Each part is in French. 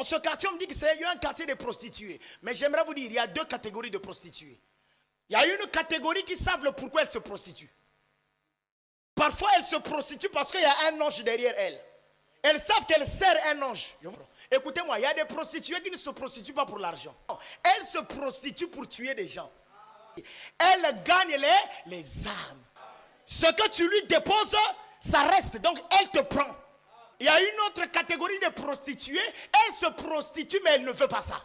ce quartier, on me dit qu'il y a un quartier de prostituées. Mais j'aimerais vous dire, il y a 2 catégories de prostituées. Il y a une catégorie qui savent le pourquoi elles se prostituent. Parfois, elles se prostituent parce qu'il y a un ange derrière elles. Elles savent qu'elles servent un ange. Écoutez-moi, il y a des prostituées qui ne se prostituent pas pour l'argent. Elles se prostituent pour tuer des gens. Elles gagnent les âmes. Ce que tu lui déposes, ça reste. Donc, elle te prend. Il y a une autre catégorie de prostituées. Elle se prostitue, mais elle ne veut pas ça.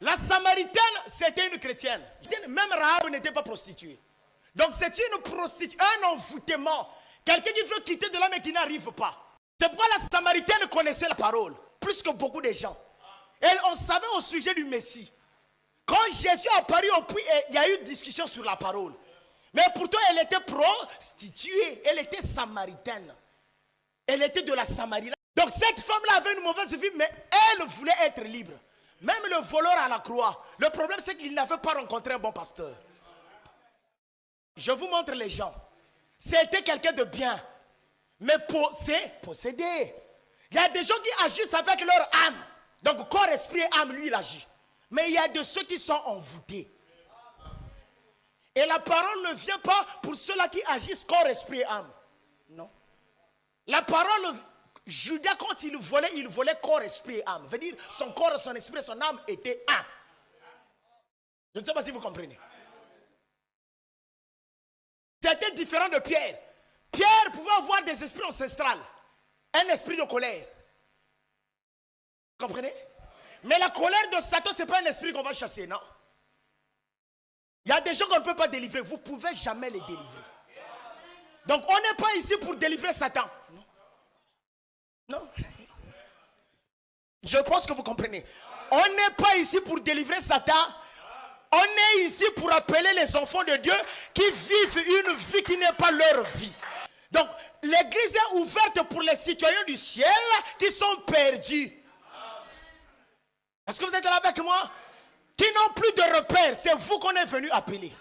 La Samaritaine, c'était une chrétienne. Même Rahab n'était pas prostituée. Donc, c'est une prostituée, un envoûtement. Quelqu'un qui veut quitter de là, mais qui n'arrive pas. C'est pourquoi la Samaritaine connaissait la parole, plus que beaucoup de gens. On savait au sujet du Messie. Quand Jésus est apparu au puits, il y a eu une discussion sur la parole. Mais pourtant, elle était prostituée. Elle était samaritaine. Elle était de la Samarie. Donc cette femme-là avait une mauvaise vie, mais elle voulait être libre. Même le voleur à la croix. Le problème, c'est qu'il n'avait pas rencontré un bon pasteur. Je vous montre les gens. C'était quelqu'un de bien. Mais possédé. Il y a des gens qui agissent avec leur âme. Donc corps, esprit et âme, lui, il agit. Mais il y a de ceux qui sont envoûtés. Et la parole ne vient pas pour ceux-là qui agissent corps, esprit et âme. Non. La parole, Judas, quand il volait corps, esprit et âme. Veut dire, son corps, son esprit, son âme étaient un. Je ne sais pas si vous comprenez. C'était différent de Pierre. Pierre pouvait avoir des esprits ancestrales. Un esprit de colère. Vous comprenez? Mais la colère de Satan, ce n'est pas un esprit qu'on va chasser, non? Il y a des gens qu'on ne peut pas délivrer. Vous ne pouvez jamais les délivrer. Donc, on n'est pas ici pour délivrer Satan. Non. Non. Je pense que vous comprenez. On n'est pas ici pour délivrer Satan. On est ici pour appeler les enfants de Dieu qui vivent une vie qui n'est pas leur vie. Donc, l'église est ouverte pour les citoyens du ciel qui sont perdus. Est-ce que vous êtes là avec moi? Qui n'ont plus de repères. C'est vous qu'on est venu appeler.